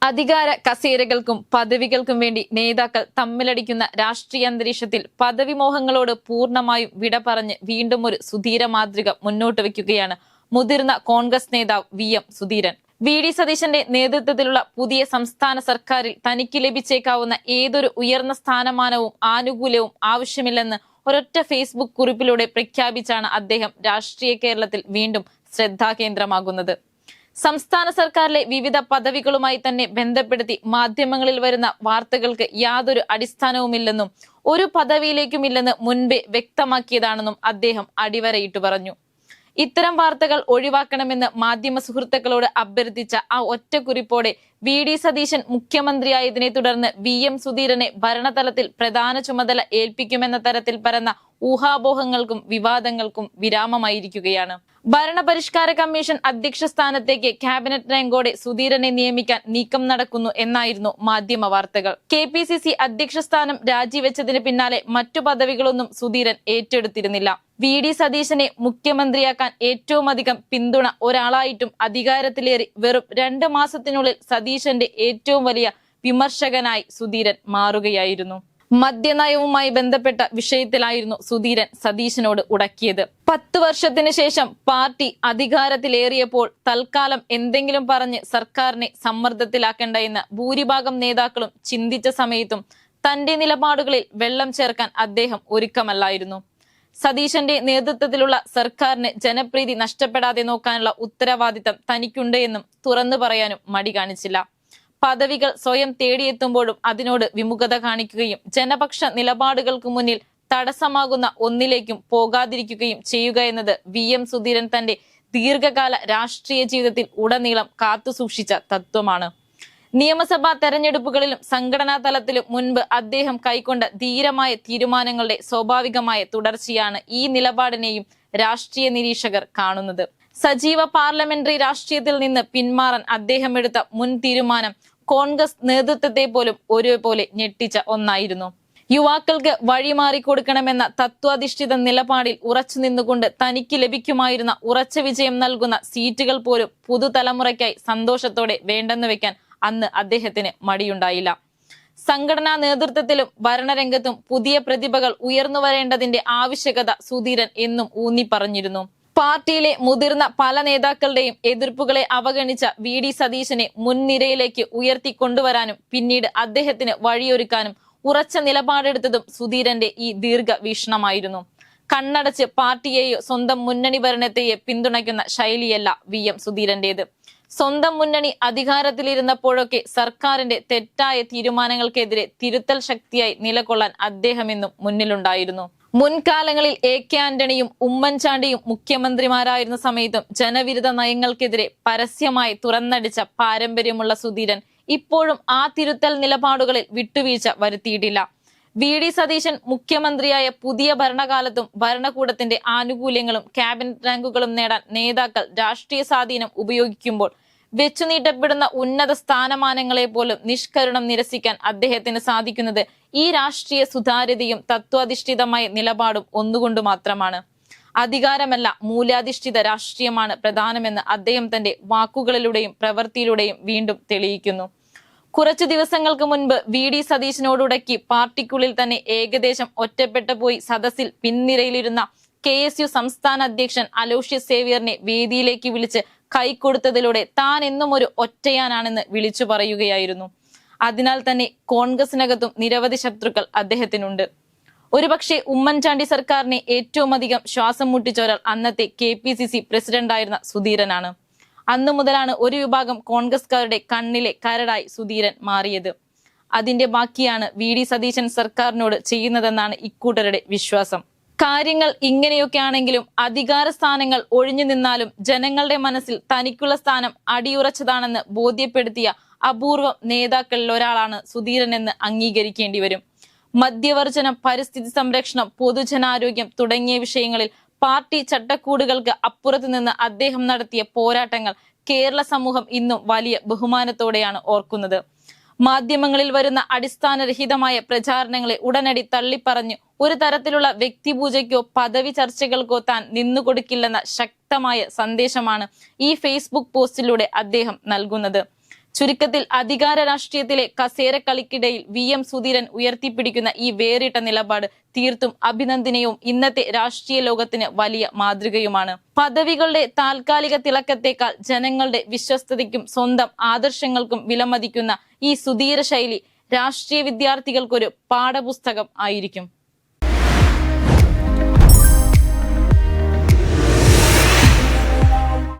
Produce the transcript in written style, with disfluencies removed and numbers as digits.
അധികാര കസേരകൾക്കും പദവികൾക്കും വേണ്ടി നേതാക്കൾ തമ്മിലടിക്കുന്ന രാഷ്ട്രീയ അന്തരീക്ഷത്തിൽ പദവി മോഹങ്ങളോട് പൂർണ്ണമായും വിട പറഞ്ഞ് വീണ്ടും ഒരു സുധീര മാതൃക മുന്നോട്ട് വയ്ക്കുകയാണ് മുതിർന്ന കോൺഗ്രസ് നേതാവ് VM സുധീരൻ. VD സതീശന്റെ നേതൃത്വത്തിലുള്ള പുതിയ സംസ്ഥാന സർക്കാരിൽ തനിക്ക് ലഭിച്ചേക്കാവുന്ന ഏതൊരു ഉയർന്ന സ്ഥാനമാനവും ആനുകൂല്യവും ആവശ്യമില്ലെന്ന് ഒരൊറ്റ ഫേസ്ബുക്ക് കുറിപ്പിലൂടെ പ്രഖ്യാപിച്ചാണ് അദ്ദേഹം രാഷ്ട്രീയ കേരളത്തിൽ വീണ്ടും ശ്രദ്ധാകേന്ദ്രമാകുന്നത്. സംസ്ഥാന സർക്കാരിലെ വിവിധ പദവികളുമായി തന്നെ ബന്ധപ്പെടുത്തി മാധ്യമങ്ങളിൽ വരുന്ന വാർത്തകൾക്ക് യാതൊരു അടിസ്ഥാനവുമില്ലെന്നും ഒരു പദവിയിലേക്കുമില്ലെന്ന് മുൻപേ വ്യക്തമാക്കിയതാണെന്നും അദ്ദേഹം അടിവരയിട്ടു പറഞ്ഞു. ഇത്തരം വാർത്തകൾ ഒഴിവാക്കണമെന്ന് മാധ്യമ സുഹൃത്തുക്കളോട് അഭ്യർത്ഥിച്ച ആ ഒറ്റ കുറിപ്പോടെ VD സതീശൻ മുഖ്യമന്ത്രിയായതിനെ തുടർന്ന് VM സുധീരനെ ഭരണതലത്തിൽ പ്രധാന ചുമതല ഏൽപ്പിക്കുമെന്ന തരത്തിൽ പരന്ന ഊഹാപോഹങ്ങൾക്കും വിവാദങ്ങൾക്കും വിരാമമായിരിക്കുകയാണ്. ഭരണപരിഷ്കാര കമ്മീഷൻ അധ്യക്ഷ സ്ഥാനത്തേക്ക് ക്യാബിനറ്റ് റാങ്കോടെ സുധീരനെ നിയമിക്കാൻ നീക്കം നടക്കുന്നു എന്നായിരുന്നു മാധ്യമ വാർത്തകൾ. KPCC അധ്യക്ഷ സ്ഥാനം രാജിവെച്ചതിന് പിന്നാലെ മറ്റു പദവികളൊന്നും സുധീരൻ ഏറ്റെടുത്തിരുന്നില്ല. VD സതീശനെ മുഖ്യമന്ത്രിയാക്കാൻ ഏറ്റവും അധികം പിന്തുണ ഒരാളായിട്ടും അധികാരത്തിലേറി വെറും 2 മാസത്തിനുള്ളിൽ സതീശന്റെ ഏറ്റവും വലിയ വിമർശകനായി സുധീരൻ മാറുകയായിരുന്നു. മദ്യനയവുമായി ബന്ധപ്പെട്ട വിഷയത്തിലായിരുന്നു സുധീരൻ സതീശനോട് ഉടക്കിയത്. 10 വർഷത്തിന് ശേഷം പാർട്ടി അധികാരത്തിലേറിയപ്പോൾ തൽക്കാലം എന്തെങ്കിലും പറഞ്ഞ് സർക്കാരിനെ സമ്മർദ്ദത്തിലാക്കേണ്ട എന്ന് ഭൂരിഭാഗം നേതാക്കളും ചിന്തിച്ച സമയത്തും തന്റെ നിലപാടുകളിൽ വെള്ളം ചേർക്കാൻ അദ്ദേഹം ഒരുക്കമല്ലായിരുന്നു. സതീശന്റെ നേതൃത്വത്തിലുള്ള സർക്കാരിന് ജനപ്രീതി നഷ്ടപ്പെടാതെ നോക്കാനുള്ള ഉത്തരവാദിത്തം തനിക്കുണ്ട് എന്നും തുറന്നു പറയാനും മടി കാണിച്ചില്ല. പദവികൾ സ്വയം തേടിയെത്തുമ്പോഴും അതിനോട് വിമുഖത കാണിക്കുകയും ജനപക്ഷ നിലപാടുകൾക്ക് മുന്നിൽ തടസ്സമാകുന്ന ഒന്നിലേക്കും പോകാതിരിക്കുകയും ചെയ്യുക എന്നത് VM സുധീരൻ തന്റെ ദീർഘകാല രാഷ്ട്രീയ ജീവിതത്തിൽ ഉടനീളം കാത്തുസൂക്ഷിച്ച തത്വമാണ്. നിയമസഭാ തെരഞ്ഞെടുപ്പുകളിലും സംഘടനാ തലത്തിലും മുൻപ് അദ്ദേഹം കൈക്കൊണ്ട ധീരമായ തീരുമാനങ്ങളുടെ സ്വാഭാവികമായ തുടർച്ചയാണ് ഈ നിലപാടിനെയും രാഷ്ട്രീയ നിരീക്ഷകർ കാണുന്നത്. സജീവ പാർലമെന്ററി രാഷ്ട്രീയത്തിൽ നിന്ന് പിന്മാറാൻ അദ്ദേഹം എടുത്ത മുൻ തീരുമാനം കോൺഗ്രസ് നേതൃത്വത്തെ പോലും ഒരുപോലെ ഞെട്ടിച്ച ഒന്നായിരുന്നു. യുവാക്കൾക്ക് വഴിമാറിക്കൊടുക്കണമെന്ന തത്വാധിഷ്ഠിത നിലപാടിൽ ഉറച്ചു നിന്നുകൊണ്ട് തനിക്ക് ലഭിക്കുമായിരുന്ന ഉറച്ച വിജയം നൽകുന്ന സീറ്റുകൾ പോലും പുതുതലമുറയ്ക്കായി സന്തോഷത്തോടെ വേണ്ടെന്ന് വെക്കാൻ അന്ന് അദ്ദേഹത്തിന് മടിയുണ്ടായില്ല. സംഘടനാ നേതൃത്വത്തിലും ഭരണരംഗത്തും പുതിയ പ്രതിഭകൾ ഉയർന്നു വരേണ്ടതിന്റെ ആവശ്യകത സുധീരൻ എന്നും ഊന്നി പറഞ്ഞിരുന്നു. പാർട്ടിയിലെ മുതിർന്ന പല നേതാക്കളുടെയും എതിർപ്പുകളെ അവഗണിച്ച VD സതീശനെ മുൻനിരയിലേക്ക് ഉയർത്തിക്കൊണ്ടുവരാനും പിന്നീട് അദ്ദേഹത്തിന് വഴിയൊരുക്കാനും ഉറച്ച നിലപാടെടുത്തതും സുധീരന്റെ ഈ ദീർഘവീക്ഷണമായിരുന്നു. കണ്ണടച്ച് പാർട്ടിയെയോ സ്വന്തം മുന്നണി ഭരണത്തെയോ പിന്തുണയ്ക്കുന്ന ശൈലിയല്ല VM സുധീരന്റേത്. സ്വന്തം മുന്നണി അധികാരത്തിലിരുന്നപ്പോഴൊക്കെ സർക്കാരിന്റെ തെറ്റായ തീരുമാനങ്ങൾക്കെതിരെ തിരുത്തൽ ശക്തിയായി നിലകൊള്ളാൻ അദ്ദേഹം എന്നും മുന്നിലുണ്ടായിരുന്നു. മുൻകാലങ്ങളിൽ AK ആന്റണിയും ഉമ്മൻചാണ്ടിയും മുഖ്യമന്ത്രിമാരായിരുന്ന സമയത്തും ജനവിരുദ്ധ നയങ്ങൾക്കെതിരെ പരസ്യമായി തുറന്നടിച്ച പാരമ്പര്യമുള്ള സുധീരൻ ഇപ്പോഴും ആ തിരുത്തൽ നിലപാടുകളിൽ വിട്ടുവീഴ്ച വരുത്തിയിട്ടില്ല. VD സതീശൻ മുഖ്യമന്ത്രിയായ പുതിയ ഭരണകാലത്തും ഭരണകൂടത്തിന്റെ ആനുകൂല്യങ്ങളും ക്യാബിനറ്റ് റാങ്കുകളും നേടാൻ നേതാക്കൾ രാഷ്ട്രീയ സ്വാധീനം ഉപയോഗിക്കുമ്പോൾ വെച്ചുനീട്ടപ്പെടുന്ന ഉന്നത സ്ഥാനമാനങ്ങളെ പോലും നിഷ്കരുണം നിരസിക്കാൻ അദ്ദേഹത്തിന് സാധിക്കുന്നത് ഈ രാഷ്ട്രീയ സുതാര്യതയും തത്വാധിഷ്ഠിതമായ നിലപാടും ഒന്നുകൊണ്ട് മാത്രമാണ്. അധികാരമല്ല, മൂല്യാധിഷ്ഠിത രാഷ്ട്രീയമാണ് പ്രധാനമെന്ന് അദ്ദേഹം തന്റെ വാക്കുകളിലൂടെയും പ്രവൃത്തിയിലൂടെയും വീണ്ടും തെളിയിക്കുന്നു. കുറച്ചു ദിവസങ്ങൾക്ക് മുൻപ് VD സതീശനോടുടക്കി പാർട്ടിക്കുള്ളിൽ തന്നെ ഏകദേശം ഒറ്റപ്പെട്ടു പോയി സദസ്സിൽ പിൻനിരയിലിരുന്ന KSU സംസ്ഥാന അധ്യക്ഷൻ അലോഷ്യസ് സേവ്യറിനെ വേദിയിലേക്ക് വിളിച്ച് കൈകൊടുത്തതിലൂടെ താൻ എന്നും ഒരു ഒറ്റയാനാണെന്ന് വിളിച്ചു പറയുകയായിരുന്നു. അതിനാൽ തന്നെ കോൺഗ്രസിനകത്തും നിരവധി ശത്രുക്കൾ അദ്ദേഹത്തിനുണ്ട്. ഒരുപക്ഷെ ഉമ്മൻചാണ്ടി സർക്കാരിനെ ഏറ്റവും അധികം ശ്വാസം മുട്ടിച്ച ഒരാൾ അന്നത്തെ KPCC പ്രസിഡന്റായിരുന്ന സുധീരനാണ്. അന്നു മുതലാണ് ഒരു വിഭാഗം കോൺഗ്രസ്കാരുടെ കണ്ണിലെ കരടായി സുധീരൻ മാറിയത്. അതിന്റെ ബാക്കിയാണ് VD സതീശൻ സർക്കാരിനോട് ചെയ്യുന്നതെന്നാണ് ഇക്കൂട്ടരുടെ വിശ്വാസം. കാര്യങ്ങൾ ഇങ്ങനെയൊക്കെ ആണെങ്കിലും അധികാര സ്ഥാനങ്ങൾ ഒഴിഞ്ഞു നിന്നാലും ജനങ്ങളുടെ മനസ്സിൽ തനിക്കുള്ള സ്ഥാനം അടിയുറച്ചതാണെന്ന് ബോധ്യപ്പെടുത്തിയ അപൂർവം നേതാക്കളിൽ ഒരാളാണ് സുധീരൻ എന്ന് അംഗീകരിക്കേണ്ടി വരും. മദ്യവർജനം, പരിസ്ഥിതി സംരക്ഷണം, പൊതുജനാരോഗ്യം തുടങ്ങിയ വിഷയങ്ങളിൽ പാർട്ടി ചട്ടക്കൂടുകൾക്ക് അപ്പുറത്തു നിന്ന് അദ്ദേഹം നടത്തിയ പോരാട്ടങ്ങൾ കേരള സമൂഹം ഇന്നും വലിയ ബഹുമാനത്തോടെയാണ് ഓർക്കുന്നത്. മാധ്യമങ്ങളിൽ വരുന്ന അടിസ്ഥാനരഹിതമായ പ്രചാരണങ്ങളെ ഉടനടി തള്ളിപ്പറഞ്ഞ് ഒരു തരത്തിലുള്ള വ്യക്തിപൂജയ്ക്കോ പദവി ചർച്ചകൾക്കോ താൻ നിന്നുകൊടുക്കില്ലെന്ന ശക്തമായ സന്ദേശമാണ് ഈ ഫേസ്ബുക്ക് പോസ്റ്റിലൂടെ അദ്ദേഹം നൽകുന്നത്. ചുരുക്കത്തിൽ അധികാര രാഷ്ട്രീയത്തിലെ കസേരക്കളിക്കിടയിൽ VM സുധീരൻ ഉയർത്തിപ്പിടിക്കുന്ന ഈ വേറിട്ട നിലപാട് തീർത്തും അഭിനന്ദനീയവും ഇന്നത്തെ രാഷ്ട്രീയ ലോകത്തിന് വലിയ മാതൃകയുമാണ്. പദവികളുടെ താൽക്കാലിക തിളക്കത്തേക്കാൾ ജനങ്ങളുടെ വിശ്വസ്തതയ്ക്കും സ്വന്തം ആദർശങ്ങൾക്കും വിലമതിക്കുന്ന ഈ സുധീര ശൈലി രാഷ്ട്രീയ വിദ്യാർത്ഥികൾക്കൊരു പാഠപുസ്തകം ആയിരിക്കും.